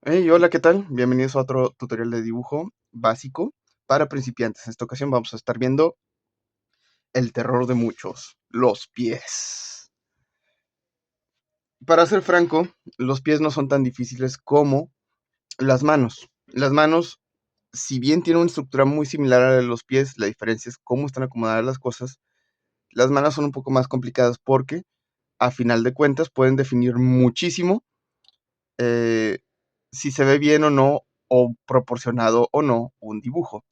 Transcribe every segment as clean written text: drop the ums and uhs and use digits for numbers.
Hey, hola, ¿qué tal? Bienvenidos a otro tutorial de dibujo básico para principiantes. En esta ocasión vamos a estar viendo el terror de muchos, los pies. Para ser franco, los pies no son tan difíciles como las manos. Las manos, si bien tienen una estructura muy similar a la de los pies, la diferencia es cómo están acomodadas las cosas. Las manos son un poco más complicadas porque, a final de cuentas, pueden definir muchísimo eh, si se ve bien o no, o proporcionado o no un dibujo.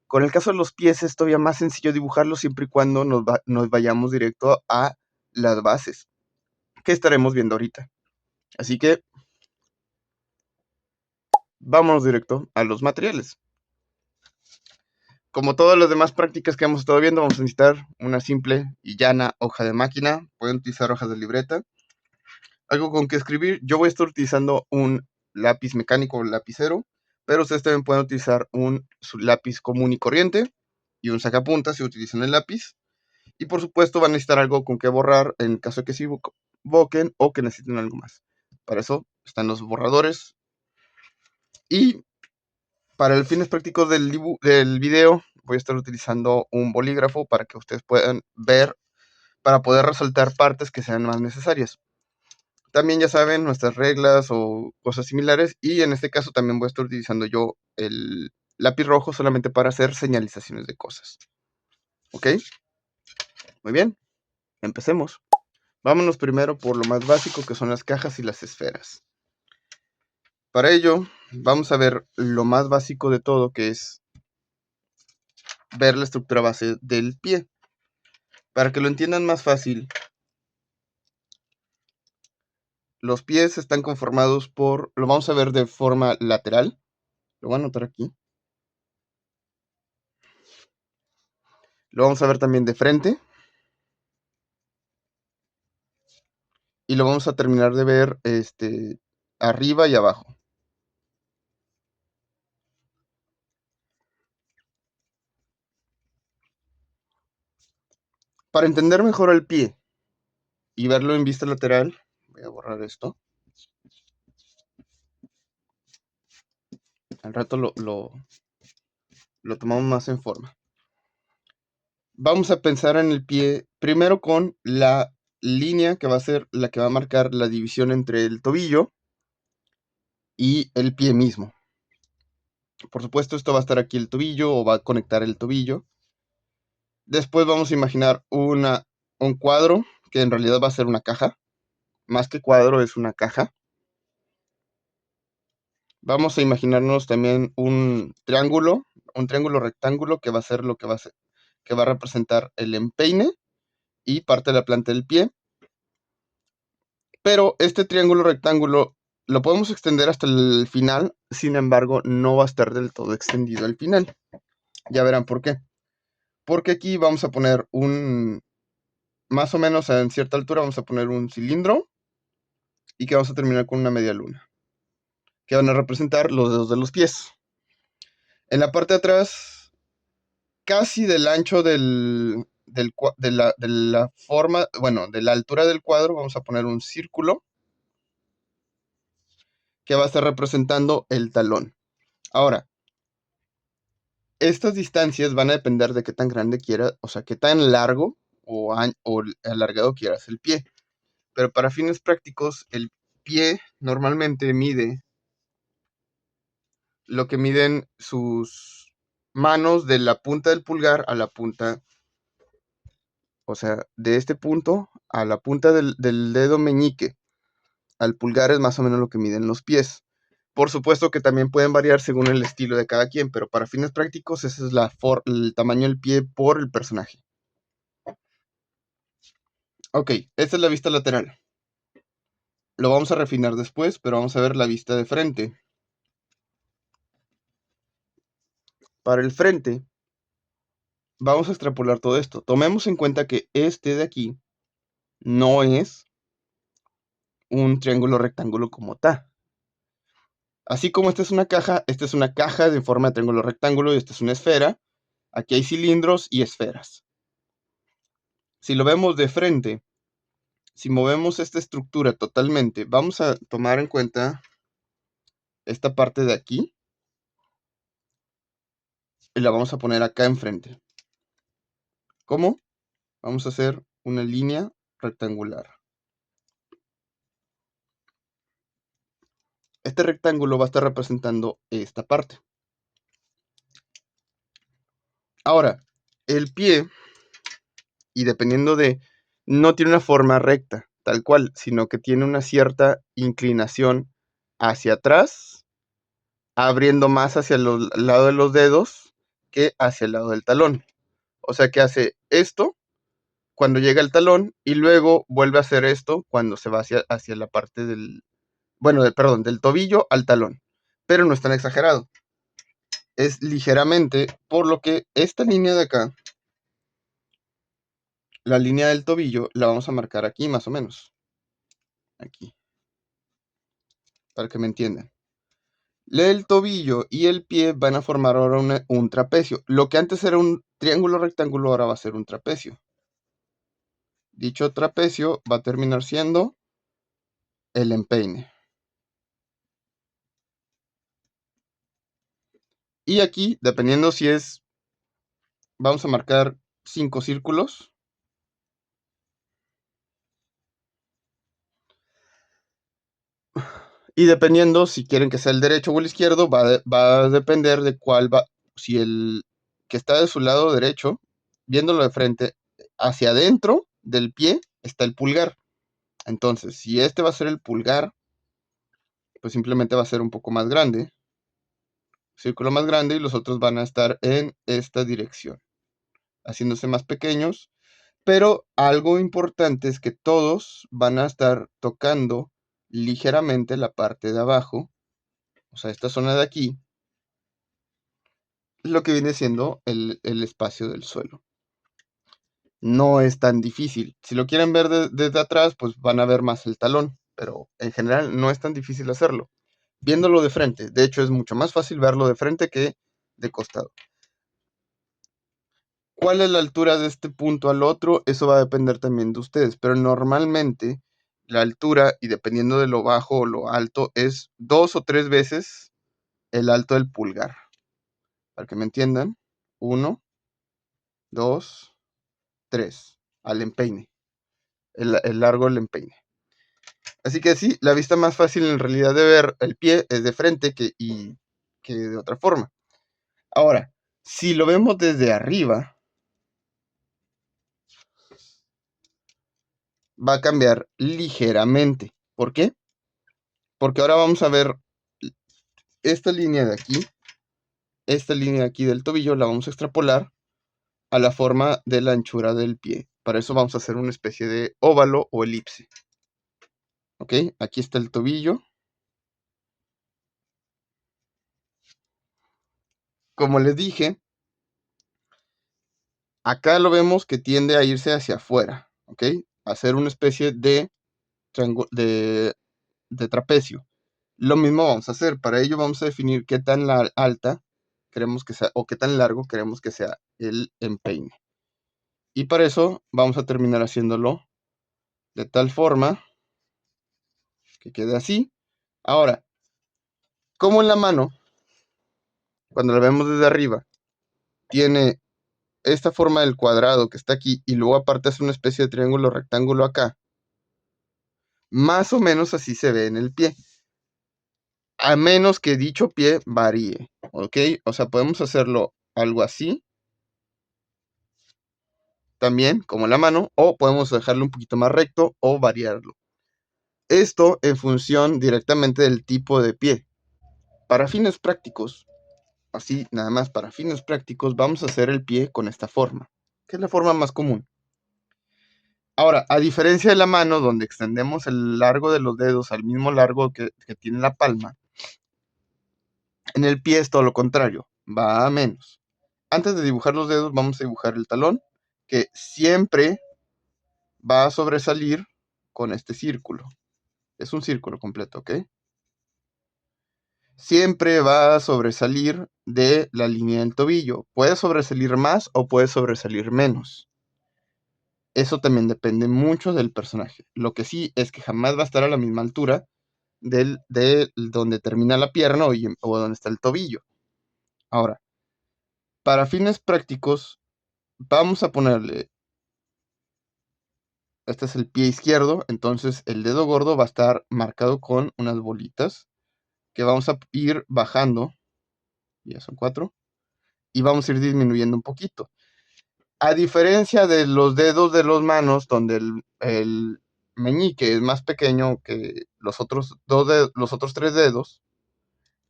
Con el caso de los pies es todavía más sencillo dibujarlos siempre y cuando nos vayamos directo a las bases, que estaremos viendo ahorita. Así que vámonos directo a los materiales. Como todas las demás prácticas que hemos estado viendo, vamos a necesitar una simple y llana hoja de máquina. Pueden utilizar hojas de libreta. Algo con que escribir. Yo voy a estar utilizando un lápiz mecánico o lapicero, pero ustedes también pueden utilizar su lápiz común y corriente y un sacapuntas si utilizan el lápiz. Y por supuesto van a necesitar algo con que borrar en caso de que se equivoquen o que necesiten algo más. Para eso están los borradores. Y para el fines prácticos del video voy a estar utilizando un bolígrafo para que ustedes puedan ver, para poder resaltar partes que sean más necesarias. También ya saben nuestras reglas o cosas similares, y en este caso también voy a estar utilizando yo el lápiz rojo solamente para hacer señalizaciones de cosas. ¿Ok? Muy bien, empecemos. Vámonos primero por lo más básico, que son las cajas y las esferas. Para ello, vamos a ver lo más básico de todo, que es ver la estructura base del pie. Para que lo entiendan más fácil, los pies están conformados por, lo vamos a ver de forma lateral, lo voy a anotar aquí. Lo vamos a ver también de frente. Y lo vamos a terminar de ver arriba y abajo. Para entender mejor el pie y verlo en vista lateral, voy a borrar esto. Al rato lo tomamos más en forma. Vamos a pensar en el pie primero con la línea que va a ser la que va a marcar la división entre el tobillo y el pie mismo. Por supuesto, esto va a estar aquí el tobillo o va a conectar el tobillo. Después vamos a imaginar un cuadro que en realidad va a ser una caja. Más que cuadro, es una caja. Vamos a imaginarnos también un triángulo rectángulo que va a ser lo que va a representar el empeine y parte de la planta del pie. Pero este triángulo rectángulo lo podemos extender hasta el final, sin embargo, no va a estar del todo extendido al final. Ya verán por qué. Porque aquí vamos a poner más o menos en cierta altura, vamos a poner un cilindro y que vamos a terminar con una media luna, que van a representar los dedos de los pies. En la parte de atrás, casi del ancho de la forma, bueno, de la altura del cuadro, vamos a poner un círculo que va a estar representando el talón. Ahora, estas distancias van a depender de qué tan grande quieras, o sea, qué tan largo o alargado quieras el pie. Pero para fines prácticos, el pie normalmente mide lo que miden sus manos de la punta del pulgar a la punta, o sea, de este punto a la punta del dedo meñique al pulgar es más o menos lo que miden los pies. Por supuesto que también pueden variar según el estilo de cada quien, pero para fines prácticos ese es el tamaño del pie por el personaje. Ok, esta es la vista lateral. Lo vamos a refinar después, pero vamos a ver la vista de frente. Para el frente, vamos a extrapolar todo esto. Tomemos en cuenta que este de aquí no es un triángulo rectángulo como tal. Así como esta es una caja de forma de triángulo rectángulo y esta es una esfera. Aquí hay cilindros y esferas. Si lo vemos de frente, si movemos esta estructura totalmente, vamos a tomar en cuenta esta parte de aquí y la vamos a poner acá enfrente. ¿Cómo? Vamos a hacer una línea rectangular. Este rectángulo va a estar representando esta parte. Ahora, el pie, y dependiendo de, no tiene una forma recta, tal cual, sino que tiene una cierta inclinación hacia atrás, abriendo más hacia el lado de los dedos que hacia el lado del talón. O sea que hace esto cuando llega el talón y luego vuelve a hacer esto cuando se va hacia la parte del, bueno, perdón, del tobillo al talón. Pero no es tan exagerado. Es ligeramente, por lo que esta línea de acá, la línea del tobillo, la vamos a marcar aquí más o menos. Aquí. Para que me entiendan. El tobillo y el pie van a formar ahora un trapecio. Lo que antes era un triángulo rectángulo ahora va a ser un trapecio. Dicho trapecio va a terminar siendo el empeine. Y aquí, dependiendo si es, vamos a marcar 5 círculos. Y dependiendo si quieren que sea el derecho o el izquierdo, va a depender de cuál va. Si el que está de su lado derecho, viéndolo de frente, hacia adentro del pie está el pulgar. Entonces, si este va a ser el pulgar, pues simplemente va a ser un poco más grande. Círculo más grande y los otros van a estar en esta dirección, haciéndose más pequeños. Pero algo importante es que todos van a estar tocando ligeramente la parte de abajo, o sea, esta zona de aquí, lo que viene siendo el espacio del suelo. No es tan difícil. Si lo quieren ver desde atrás, pues van a ver más el talón, pero en general no es tan difícil hacerlo. Viéndolo de frente, de hecho es mucho más fácil verlo de frente que de costado. ¿Cuál es la altura de este punto al otro? Eso va a depender también de ustedes, pero normalmente la altura, y dependiendo de lo bajo o lo alto, es 2 o 3 veces el alto del pulgar. Para que me entiendan, 1, 2, 3, al empeine, el largo del empeine. Así que sí, la vista más fácil en realidad de ver el pie es de frente que de otra forma. Ahora, si lo vemos desde arriba, va a cambiar ligeramente. ¿Por qué? Porque ahora vamos a ver esta línea de aquí, esta línea de aquí del tobillo, la vamos a extrapolar a la forma de la anchura del pie. Para eso vamos a hacer una especie de óvalo o elipse. ¿Ok? Aquí está el tobillo. Como les dije, acá lo vemos que tiende a irse hacia afuera. ¿Ok? A hacer una especie de trapecio. Lo mismo vamos a hacer. Para ello vamos a definir qué tan alta queremos que sea o qué tan largo queremos que sea el empeine. Y para eso vamos a terminar haciéndolo de tal forma que quede así. Ahora, como en la mano, cuando la vemos desde arriba, tiene esta forma del cuadrado que está aquí y luego aparte es una especie de triángulo rectángulo acá, más o menos así se ve en el pie. A menos que dicho pie varíe, ¿ok? O sea, podemos hacerlo algo así, también, como en la mano, o podemos dejarlo un poquito más recto o variarlo. Esto en función directamente del tipo de pie. Para fines prácticos, así nada más para fines prácticos, vamos a hacer el pie con esta forma, que es la forma más común. Ahora, a diferencia de la mano, donde extendemos el largo de los dedos al mismo largo que tiene la palma, en el pie es todo lo contrario, va a menos. Antes de dibujar los dedos, vamos a dibujar el talón, que siempre va a sobresalir con este círculo. Es un círculo completo, ¿ok? Siempre va a sobresalir de la línea del tobillo. Puede sobresalir más o puede sobresalir menos. Eso también depende mucho del personaje. Lo que sí es que jamás va a estar a la misma altura de donde termina la pierna o donde está el tobillo. Ahora, para fines prácticos, vamos a ponerle, este es el pie izquierdo, entonces el dedo gordo va a estar marcado con unas bolitas que vamos a ir bajando, ya son 4, y vamos a ir disminuyendo un poquito. A diferencia de los dedos de las manos, donde el meñique es más pequeño que los otros 3 dedos,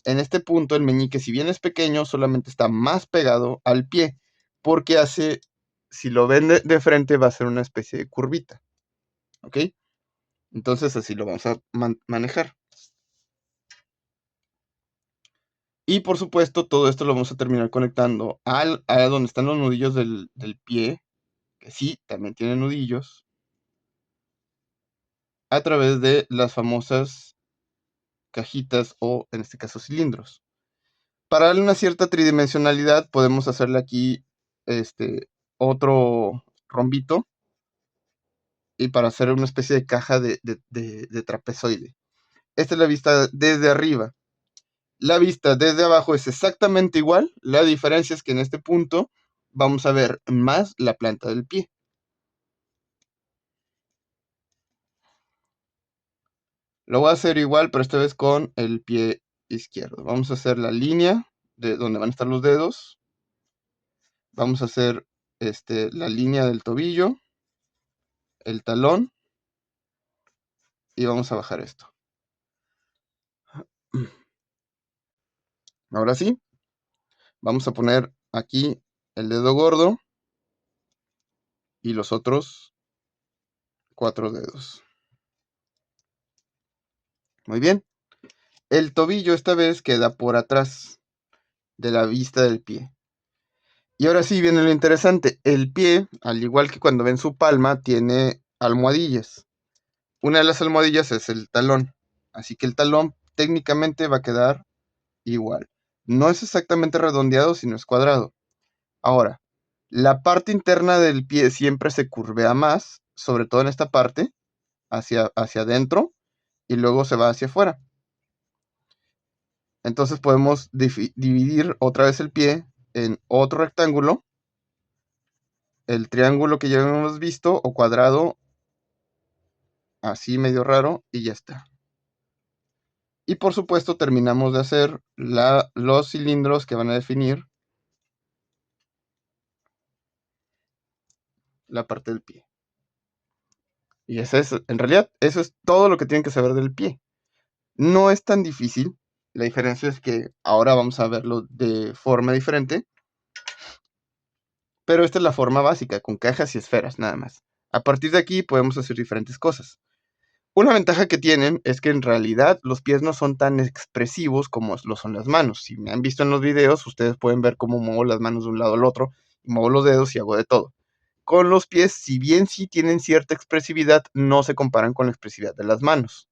en este punto el meñique, si bien es pequeño, solamente está más pegado al pie, porque hace, si lo ven de frente, va a ser una especie de curvita, ¿ok? Entonces así lo vamos a manejar. Y por supuesto, todo esto lo vamos a terminar conectando a donde están los nudillos del pie, que sí, también tienen nudillos, a través de las famosas cajitas o, en este caso, cilindros. Para darle una cierta tridimensionalidad, podemos hacerle aquí otro rombito, y para hacer una especie de caja de trapezoide. Esta es la vista desde arriba. La vista desde abajo es exactamente igual. La diferencia es que en este punto vamos a ver más la planta del pie. Lo voy a hacer igual, pero esta vez con el pie izquierdo. Vamos a hacer la línea de donde van a estar los dedos. Vamos a hacer la línea del tobillo, el talón, y vamos a bajar esto. Ahora sí, vamos a poner aquí el dedo gordo y los otros 4 dedos. Muy bien. El tobillo esta vez queda por atrás de la vista del pie. Y ahora sí viene lo interesante. El pie, al igual que cuando ven su palma, tiene almohadillas. Una de las almohadillas es el talón. Así que el talón técnicamente va a quedar igual. No es exactamente redondeado, sino es cuadrado. Ahora, la parte interna del pie siempre se curvea más, sobre todo en esta parte, hacia adentro, y luego se va hacia afuera. Entonces podemos dividir otra vez el pie en otro rectángulo, el triángulo que ya hemos visto, o cuadrado, así medio raro, y ya está. Y por supuesto terminamos de hacer los cilindros que van a definir la parte del pie. Y en realidad, eso es todo lo que tienen que saber del pie. No es tan difícil. La diferencia es que ahora vamos a verlo de forma diferente. Pero esta es la forma básica, con cajas y esferas, nada más. A partir de aquí podemos hacer diferentes cosas. Una ventaja que tienen es que en realidad los pies no son tan expresivos como lo son las manos. Si me han visto en los videos, ustedes pueden ver cómo muevo las manos de un lado al otro, y muevo los dedos y hago de todo. Con los pies, si bien sí tienen cierta expresividad, no se comparan con la expresividad de las manos.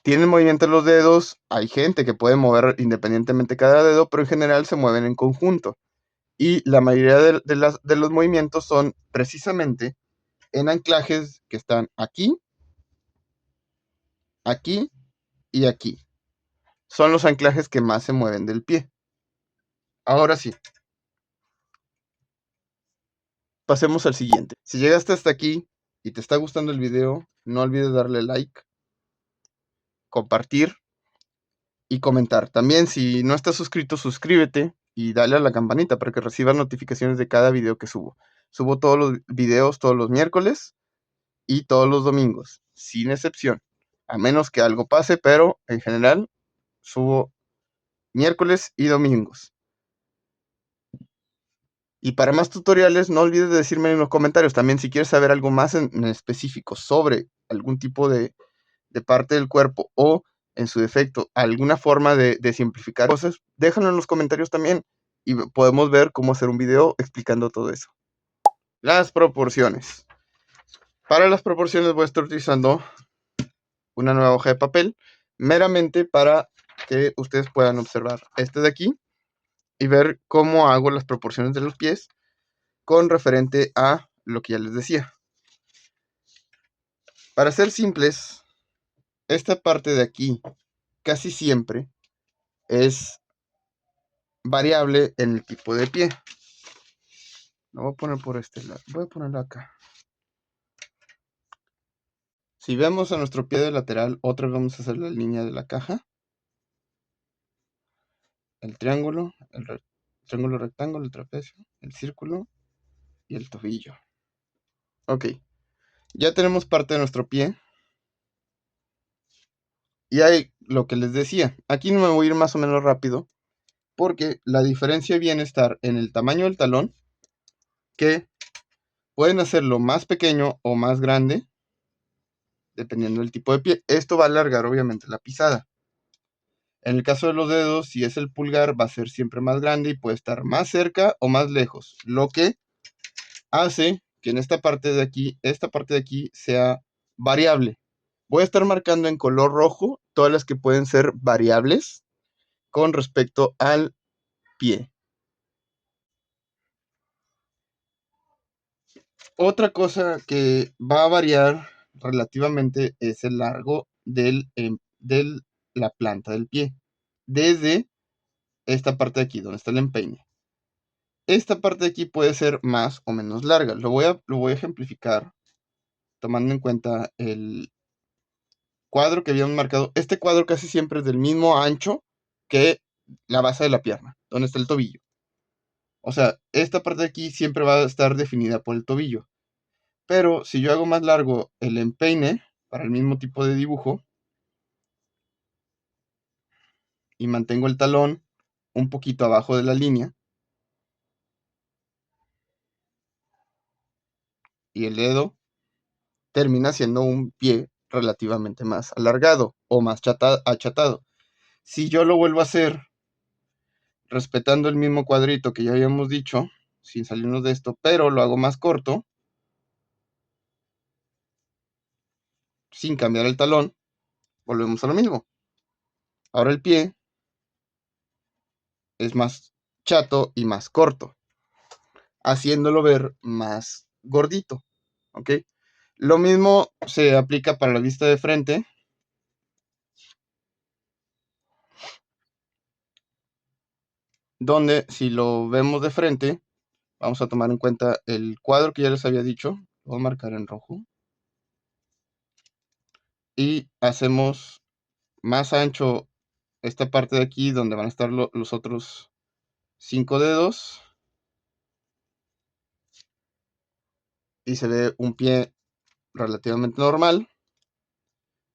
Tienen movimiento en los dedos, hay gente que puede mover independientemente cada dedo, pero en general se mueven en conjunto. Y la mayoría de los movimientos son precisamente en anclajes que están aquí, aquí y aquí. Son los anclajes que más se mueven del pie. Ahora sí, pasemos al siguiente. Si llegaste hasta aquí y te está gustando el video, no olvides darle like, compartir y comentar. También, si no estás suscrito, suscríbete y dale a la campanita para que recibas notificaciones de cada video que subo. Subo todos los videos todos los miércoles y todos los domingos, sin excepción, a menos que algo pase, pero en general subo miércoles y domingos. Y para más tutoriales, no olvides de decirme en los comentarios también si quieres saber algo más en específico sobre algún tipo de parte del cuerpo, o en su defecto alguna forma de simplificar cosas, déjalo en los comentarios también y podemos ver cómo hacer un video explicando todo eso. Las proporciones. Para las proporciones voy a estar utilizando una nueva hoja de papel, meramente para que ustedes puedan observar este de aquí y ver cómo hago las proporciones de los pies con referente a lo que ya les decía. Para ser simples, esta parte de aquí casi siempre es variable en el tipo de pie. Lo voy a poner por este lado. Voy a ponerlo acá. Si vemos a nuestro pie de lateral, otra vez vamos a hacer la línea de la caja. El triángulo, triángulo rectángulo, el trapecio, el círculo y el tobillo. Ok, ya tenemos parte de nuestro pie. Y hay lo que les decía. Aquí no me voy a ir más o menos rápido, porque la diferencia viene a estar en el tamaño del talón, que pueden hacerlo más pequeño o más grande, dependiendo del tipo de pie. Esto va a alargar obviamente la pisada. En el caso de los dedos, si es el pulgar, va a ser siempre más grande y puede estar más cerca o más lejos, lo que hace que en esta parte de aquí sea variable. Voy a estar marcando en color rojo todas las que pueden ser variables con respecto al pie. Otra cosa que va a variar relativamente es el largo de la planta del pie, desde esta parte de aquí, donde está el empeine. Esta parte de aquí puede ser más o menos larga. Lo voy a ejemplificar tomando en cuenta el cuadro que habíamos marcado. Este cuadro casi siempre es del mismo ancho que la base de la pierna, donde está el tobillo. O sea, esta parte de aquí siempre va a estar definida por el tobillo. Pero si yo hago más largo el empeine para el mismo tipo de dibujo y mantengo el talón un poquito abajo de la línea y el dedo, termina siendo un pie relativamente más alargado o más achatado. Si yo lo vuelvo a hacer respetando el mismo cuadrito que ya habíamos dicho, sin salirnos de esto, pero lo hago más corto, sin cambiar el talón, volvemos a lo mismo. Ahora el pie es más chato y más corto, haciéndolo ver más gordito, ¿ok? Lo mismo se aplica para la vista de frente, donde si lo vemos de frente, vamos a tomar en cuenta el cuadro que ya les había dicho, lo voy a marcar en rojo, y hacemos más ancho esta parte de aquí donde van a estar los otros 5 dedos, y se ve un pie relativamente normal.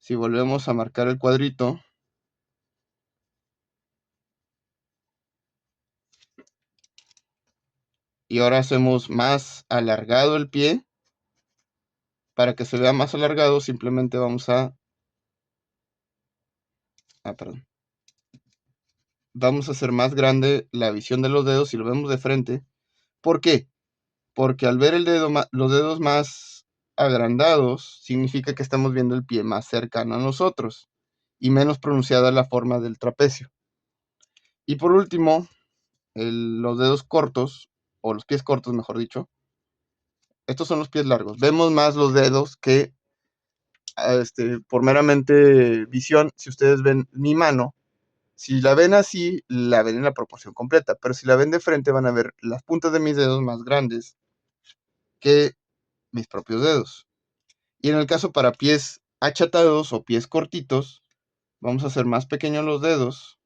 Si volvemos a marcar el cuadrito, y ahora hacemos más alargado el pie, para que se vea más alargado simplemente vamos a vamos a hacer más grande la visión de los dedos si lo vemos de frente. ¿Por qué? Porque al ver los dedos más agrandados, significa que estamos viendo el pie más cercano a nosotros y menos pronunciada la forma del trapecio. Y por último, los dedos cortos, o los pies cortos, mejor dicho, estos son los pies largos. Vemos más los dedos que por meramente visión. Si ustedes ven mi mano, si la ven así, la ven en la proporción completa, pero si la ven de frente van a ver las puntas de mis dedos más grandes que mis propios dedos. Y en el caso para pies achatados o pies cortitos, vamos a hacer más pequeños los dedos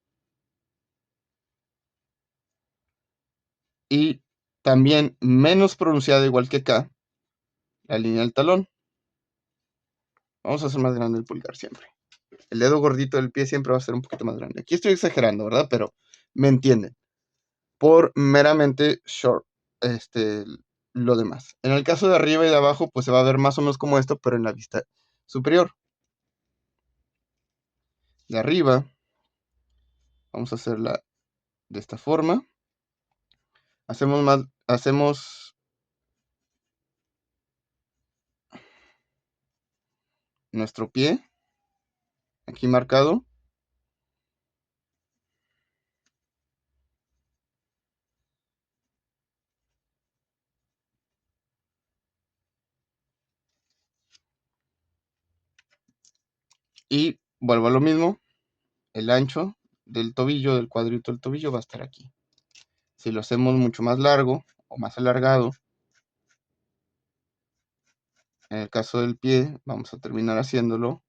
y también menos pronunciada, igual que acá, la línea del talón. Vamos a hacer más grande el pulgar siempre. El dedo gordito del pie siempre va a ser un poquito más grande. Aquí estoy exagerando, ¿verdad? Pero me entienden. Por meramente short, lo demás. En el caso de arriba y de abajo, pues se va a ver más o menos como esto, pero en la vista superior. De arriba, vamos a hacerla de esta forma. Hacemos nuestro pie, aquí marcado. Y vuelvo a lo mismo, el ancho del tobillo, del cuadrito del tobillo va a estar aquí. Si lo hacemos mucho más largo o más alargado, en el caso del pie, vamos a terminar haciéndolo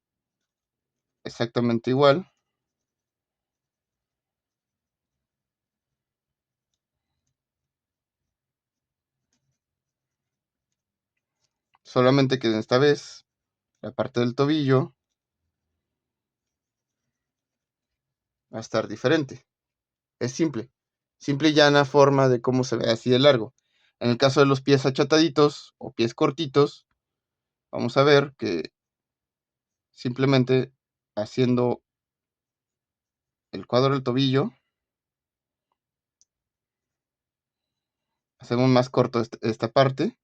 exactamente igual. Solamente que esta vez la parte del tobillo va a estar diferente. Es simple. Simple y llana forma de cómo se ve así de largo. En el caso de los pies achataditos o pies cortitos, vamos a ver que simplemente haciendo el cuadro del tobillo, hacemos más corto esta parte,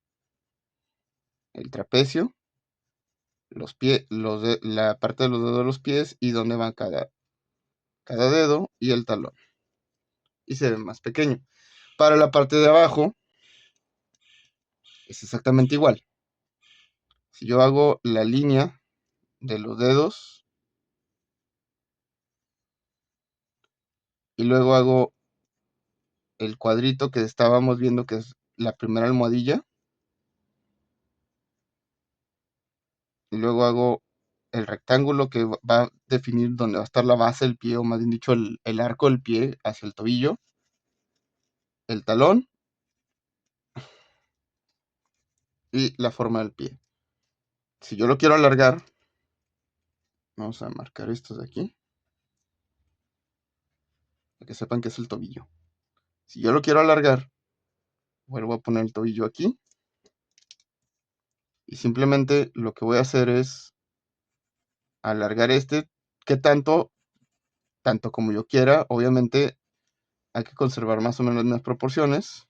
el trapecio, los pies, la parte de los dedos de los pies y donde va cada dedo y el talón. Y se ve más pequeño. Para la parte de abajo es exactamente igual. Si yo hago la línea de los dedos y luego hago el cuadrito que estábamos viendo que es la primera almohadilla y luego hago el rectángulo que va a definir dónde va a estar la base del pie o más bien dicho el arco del pie hacia el tobillo, el talón y la forma del pie. Si yo lo quiero alargar, vamos a marcar estos de aquí para que sepan que es el tobillo. Si yo lo quiero alargar, vuelvo a poner el tobillo aquí y simplemente lo que voy a hacer es alargar que tanto como yo quiera. Obviamente hay que conservar más o menos las mismas proporciones.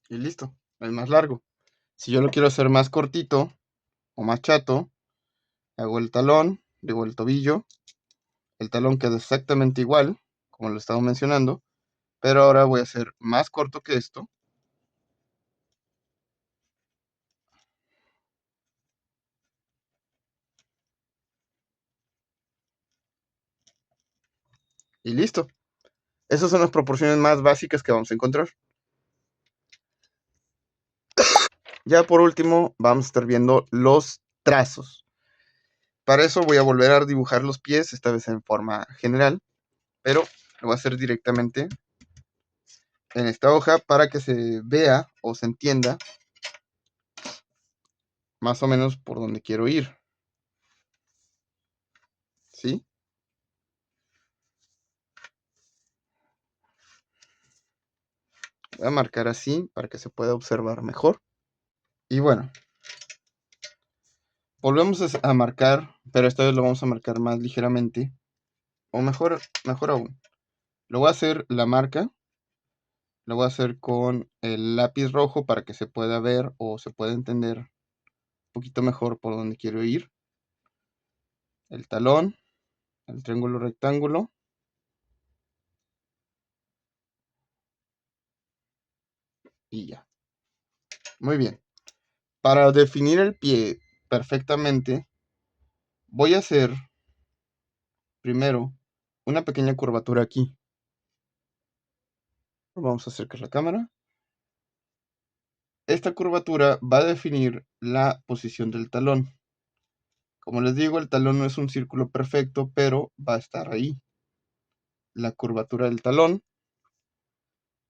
Y listo, el más largo. Si yo lo quiero hacer más cortito o más chato, hago el talón, digo el tobillo, el talón queda exactamente igual, como lo estaba mencionando, pero ahora voy a hacer más corto que esto. Y listo. Esas son las proporciones más básicas que vamos a encontrar. Ya por último, vamos a estar viendo los trazos. Para eso voy a volver a dibujar los pies, esta vez en forma general, pero lo voy a hacer directamente en esta hoja para que se vea o se entienda más o menos por donde quiero ir. ¿Sí? Voy a marcar así para que se pueda observar mejor. Y bueno, volvemos a marcar, pero esta vez lo vamos a marcar más ligeramente. O mejor aún. Lo voy a hacer la marca. Lo voy a hacer con el lápiz rojo para que se pueda ver o se pueda entender un poquito mejor por donde quiero ir. El talón, el triángulo rectángulo. Y ya. Muy bien. Para definir el pie perfectamente, voy a hacer primero una pequeña curvatura aquí. Vamos a acercar la cámara. Esta curvatura va a definir la posición del talón. Como les digo, el talón no es un círculo perfecto, pero va a estar ahí. La curvatura del talón.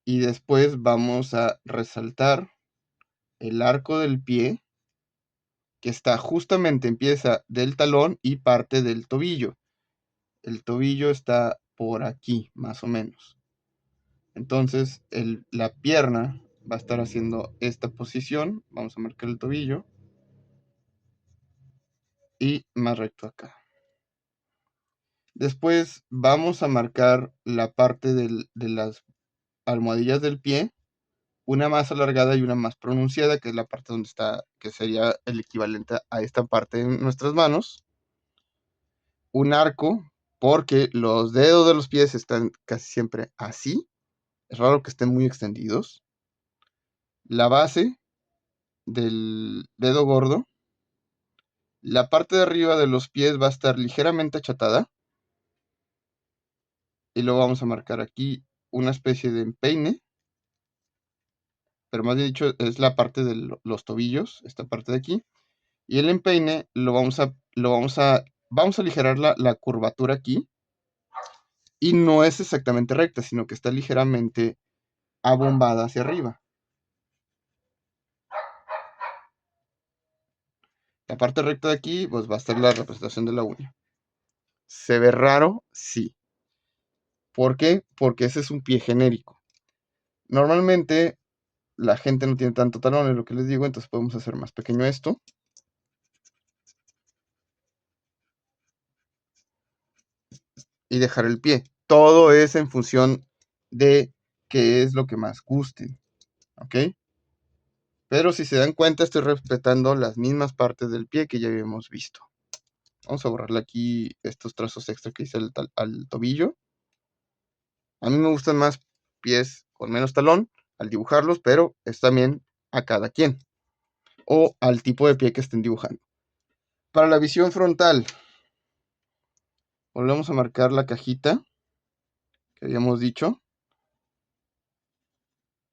Y después vamos a resaltar el arco del pie, que está justamente, empieza del talón y parte del tobillo. El tobillo está por aquí, más o menos. Entonces, la pierna va a estar haciendo esta posición. Vamos a marcar el tobillo. Y más recto acá. Después vamos a marcar la parte de las almohadillas del pie, una más alargada y una más pronunciada, que es la parte donde está, que sería el equivalente a esta parte en nuestras manos. Un arco, porque los dedos de los pies están casi siempre así. Es raro que estén muy extendidos. La base del dedo gordo, la parte de arriba de los pies va a estar ligeramente achatada. Y luego vamos a marcar aquí una especie de empeine, pero más bien dicho es la parte de los tobillos, esta parte de aquí. Y el empeine vamos a aligerar la curvatura aquí. Y no es exactamente recta, sino que está ligeramente abombada hacia arriba. La parte recta de aquí, pues va a estar la representación de la uña. ¿Se ve raro? Sí. ¿Por qué? Porque ese es un pie genérico. Normalmente la gente no tiene tanto talón, es lo que les digo, entonces podemos hacer más pequeño esto. Y dejar el pie. Todo es en función de qué es lo que más guste. ¿Ok? Pero si se dan cuenta, estoy respetando las mismas partes del pie que ya habíamos visto. Vamos a borrarle aquí estos trazos extra que hice al tobillo. A mí me gustan más pies con menos talón al dibujarlos, pero es también a cada quien. O al tipo de pie que estén dibujando. Para la visión frontal, volvemos a marcar la cajita que habíamos dicho.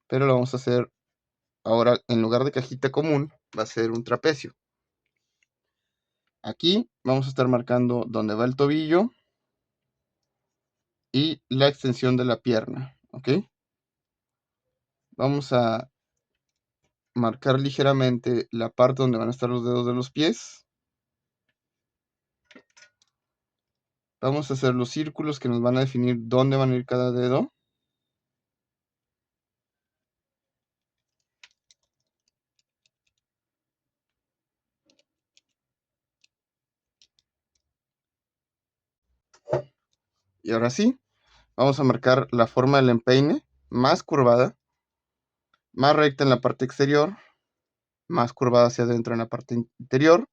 Pero lo vamos a hacer ahora, en lugar de cajita común, va a ser un trapecio. Aquí vamos a estar marcando dónde va el tobillo y la extensión de la pierna, ¿ok? Vamos a marcar ligeramente la parte donde van a estar los dedos de los pies. Vamos a hacer los círculos que nos van a definir dónde van a ir cada dedo. Y ahora sí, vamos a marcar la forma del empeine, más curvada, más recta en la parte exterior, más curvada hacia adentro en la parte interior.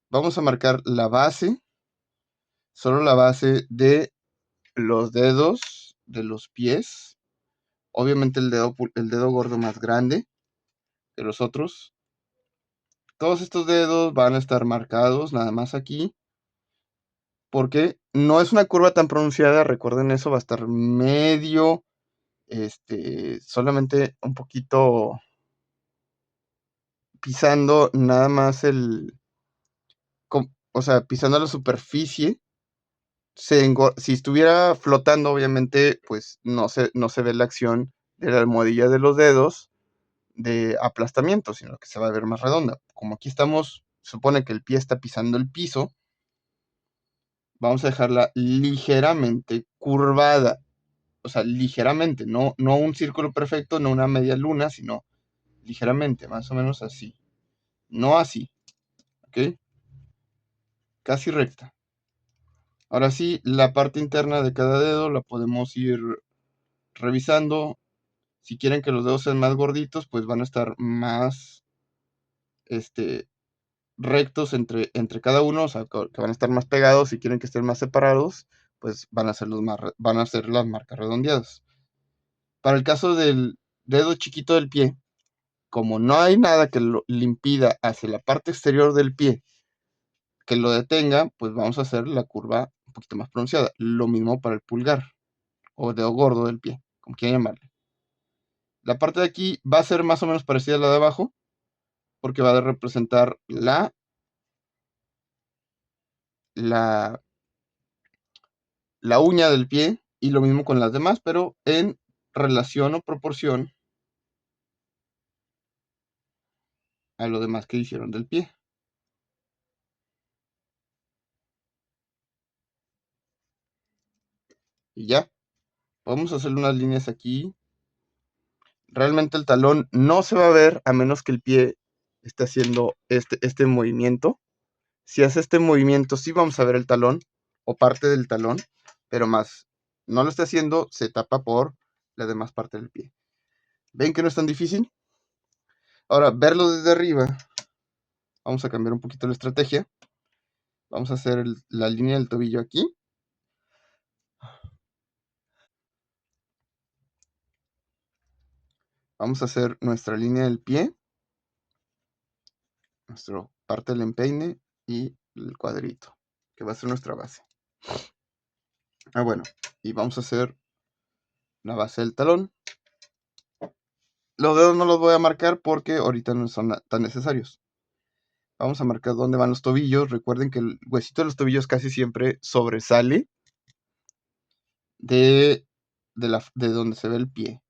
Vamos a marcar la base, solo la base de los dedos de los pies. Obviamente el dedo gordo más grande que los otros. Todos estos dedos van a estar marcados nada más aquí. Porque no es una curva tan pronunciada, recuerden eso, va a estar medio, solamente un poquito pisando nada más o sea, pisando la superficie. Si estuviera flotando, obviamente, pues no se ve la acción de la almohadilla de los dedos de aplastamiento, sino que se va a ver más redonda. Como aquí supone que el pie está pisando el piso, vamos a dejarla ligeramente curvada. O sea, ligeramente, no un círculo perfecto, no una media luna, sino ligeramente, más o menos así. No así, ¿ok? Casi recta. Ahora sí, la parte interna de cada dedo la podemos ir revisando. Si quieren que los dedos sean más gorditos, pues van a estar más rectos entre cada uno, o sea, que van a estar más pegados. Si quieren que estén más separados, pues van a ser las marcas redondeadas. Para el caso del dedo chiquito del pie, como no hay nada que le impida hacia la parte exterior del pie que lo detenga, pues vamos a hacer la curva un poquito más pronunciada. Lo mismo para el pulgar o dedo gordo del pie, como quieran llamarle. La parte de aquí va a ser más o menos parecida a la de abajo, porque va a representar la, la uña del pie, y lo mismo con las demás, pero en relación o proporción a lo demás que hicieron del pie. Y ya, vamos a hacer unas líneas aquí. Realmente el talón no se va a ver a menos que el pie esté haciendo este movimiento. Si hace este movimiento, sí vamos a ver el talón o parte del talón, pero más no lo está haciendo, se tapa por la demás parte del pie. ¿Ven que no es tan difícil? Ahora, verlo desde arriba, vamos a cambiar un poquito la estrategia. Vamos a hacer la línea del tobillo aquí. Vamos a hacer nuestra línea del pie, nuestra parte del empeine y el cuadrito, que va a ser nuestra base. Bueno, y vamos a hacer la base del talón. Los dedos no los voy a marcar porque ahorita no son tan necesarios. Vamos a marcar dónde van los tobillos. Recuerden que el huesito de los tobillos casi siempre sobresale de donde se ve el pie.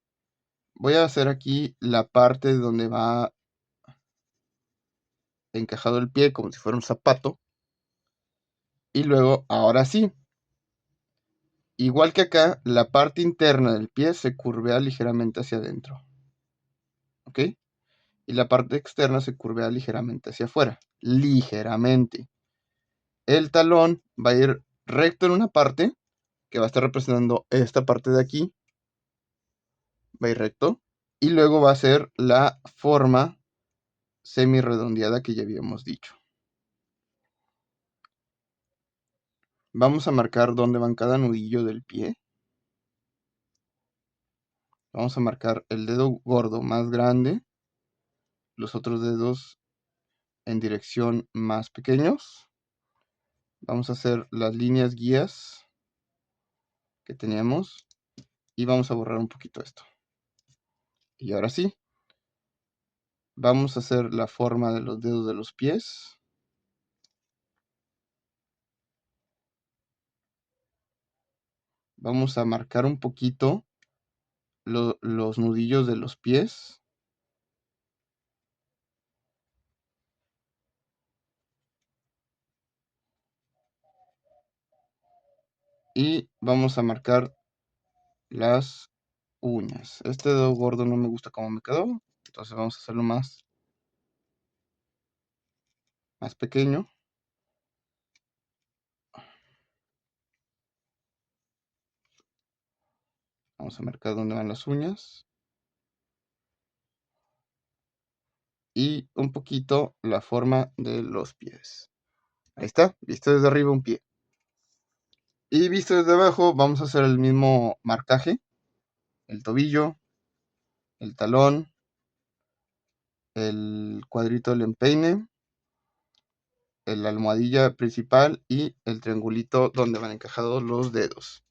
Voy a hacer aquí la parte donde va encajado el pie como si fuera un zapato. Y luego, ahora sí, igual que acá, la parte interna del pie se curvea ligeramente hacia adentro. ¿Ok? Y la parte externa se curvea ligeramente hacia afuera. Ligeramente. El talón va a ir recto en una parte, que va a estar representando esta parte de aquí. Va a ir recto. Y luego va a ser la forma semi redondeada que ya habíamos dicho. Vamos a marcar dónde van cada nudillo del pie. Vamos a marcar el dedo gordo más grande, los otros dedos en dirección más pequeños. Vamos a hacer las líneas guías que teníamos y vamos a borrar un poquito esto. Y ahora sí, vamos a hacer la forma de los dedos de los pies. Vamos a marcar un poquito los nudillos de los pies. Y vamos a marcar las uñas. Este dedo gordo no me gusta cómo me quedó, entonces vamos a hacerlo más pequeño. Vamos a marcar dónde van las uñas. Y un poquito la forma de los pies. Ahí está, visto desde arriba un pie. Y visto desde abajo vamos a hacer el mismo marcaje. El tobillo, el talón, el cuadrito del empeine, la almohadilla principal y el triangulito donde van encajados los dedos.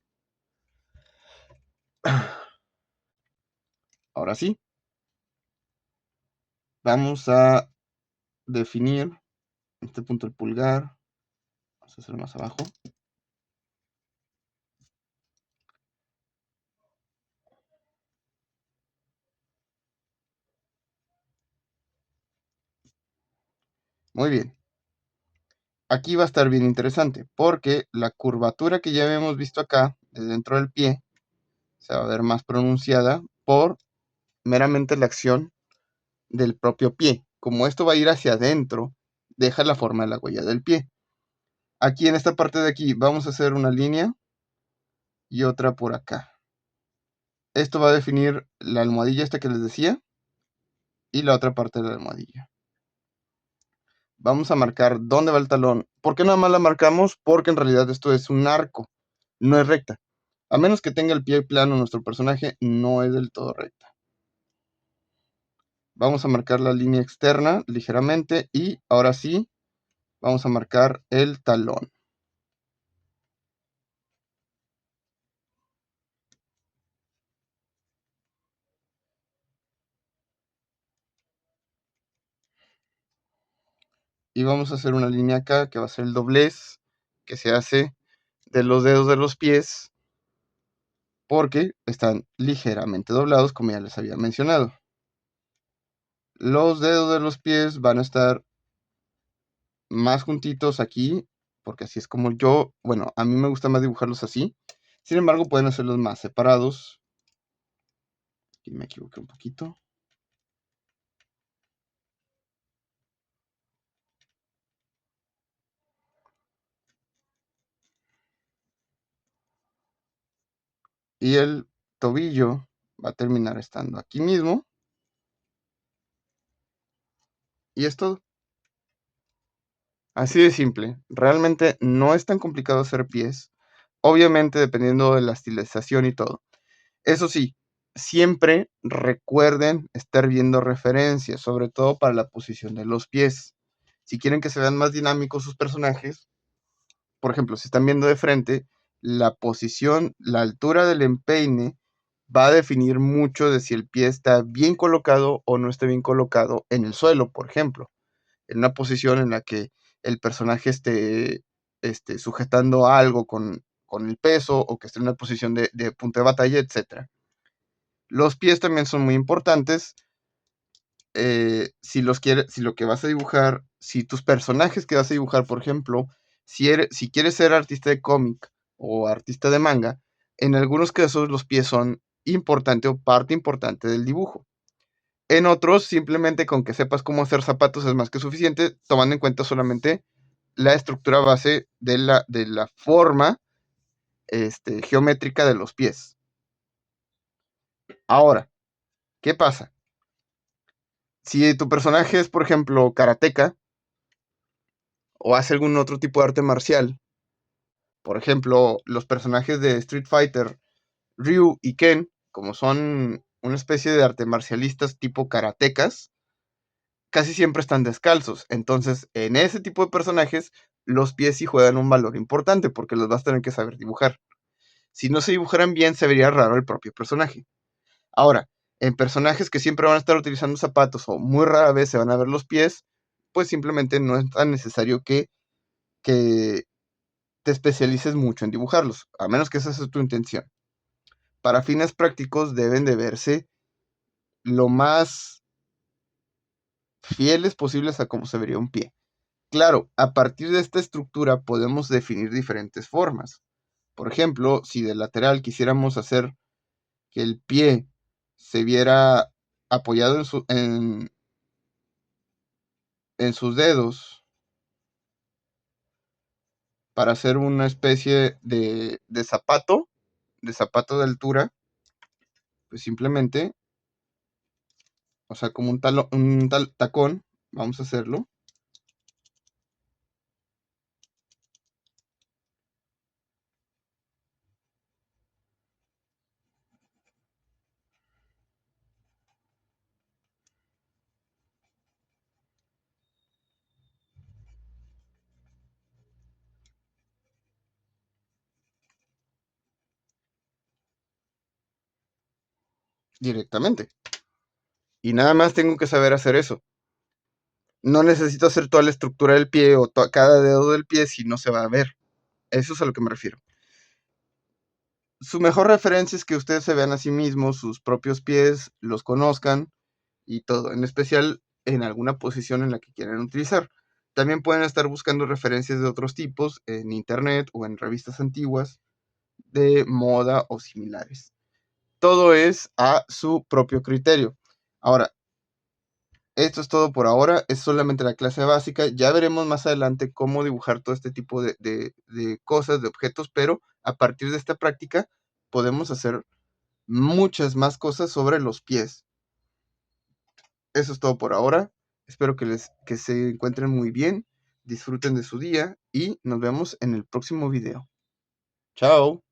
Ahora sí, vamos a definir este punto del pulgar. Vamos a hacerlo más abajo. Muy bien. Aquí va a estar bien interesante porque la curvatura que ya habíamos visto acá, de dentro del pie, se va a ver más pronunciada por meramente la acción del propio pie. Como esto va a ir hacia adentro, deja la forma de la huella del pie. Aquí en esta parte de aquí vamos a hacer una línea y otra por acá. Esto va a definir la almohadilla esta que les decía y la otra parte de la almohadilla. Vamos a marcar dónde va el talón. ¿Por qué nada más la marcamos? Porque en realidad esto es un arco, no es recta. A menos que tenga el pie plano, nuestro personaje no es del todo recta. Vamos a marcar la línea externa ligeramente y ahora sí vamos a marcar el talón. Y vamos a hacer una línea acá que va a ser el doblez que se hace de los dedos de los pies porque están ligeramente doblados, como ya les había mencionado. Los dedos de los pies van a estar más juntitos aquí, porque así es como bueno, a mí me gusta más dibujarlos así. Sin embargo, pueden hacerlos más separados. Aquí me equivoqué un poquito. Y el tobillo va a terminar estando aquí mismo. Y es todo. Así de simple. Realmente no es tan complicado hacer pies. Obviamente dependiendo de la estilización y todo. Eso sí, Siempre recuerden estar viendo referencias, sobre todo para la posición de los pies. Si quieren que se vean más dinámicos sus personajes, por ejemplo, si están viendo de frente, la posición, la altura del empeine va a definir mucho de si el pie está bien colocado o no está bien colocado en el suelo, por ejemplo, en una posición en la que el personaje esté sujetando algo con el peso o que esté en una posición de punto de batalla, etc. Los pies también son muy importantes. Si lo que vas a dibujar, si tus personajes que vas a dibujar, por ejemplo, si quieres ser artista de cómic o artista de manga, en algunos casos los pies son importante o parte importante del dibujo. En otros, simplemente con que sepas cómo hacer zapatos es más que suficiente, tomando en cuenta solamente la estructura base de la forma geométrica de los pies. Ahora, ¿qué pasa? Si tu personaje es, por ejemplo, karateka o hace algún otro tipo de arte marcial, por ejemplo, los personajes de Street Fighter, Ryu y Ken, como son una especie de arte marcialistas tipo karatekas, casi siempre están descalzos. Entonces, en ese tipo de personajes, los pies sí juegan un valor importante porque los vas a tener que saber dibujar. Si no se dibujaran bien, se vería raro el propio personaje. Ahora, en personajes que siempre van a estar utilizando zapatos o muy rara vez se van a ver los pies, pues simplemente no es tan necesario que te especialices mucho en dibujarlos, a menos que esa sea tu intención. Para fines prácticos deben de verse lo más fieles posibles a cómo se vería un pie. Claro, a partir de esta estructura podemos definir diferentes formas. Por ejemplo, si de lateral quisiéramos hacer que el pie se viera apoyado en sus dedos para hacer una especie de zapato de altura, pues simplemente, o sea, como un tacón, vamos a hacerlo. Directamente. Y nada más tengo que saber hacer eso. No necesito hacer toda la estructura del pie o cada dedo del pie si no se va a ver. Eso es a lo que me refiero. Su mejor referencia es que ustedes se vean a sí mismos, sus propios pies, los conozcan y todo, en especial en alguna posición en la que quieran utilizar. También pueden estar buscando referencias de otros tipos en internet o en revistas antiguas de moda o similares. Todo es a su propio criterio. Ahora, esto es todo por ahora, es solamente la clase básica. Ya veremos más adelante cómo dibujar todo este tipo de cosas, de objetos, pero a partir de esta práctica podemos hacer muchas más cosas sobre los pies. Eso es todo por ahora. Espero que se encuentren muy bien, disfruten de su día y nos vemos en el próximo video. Chao.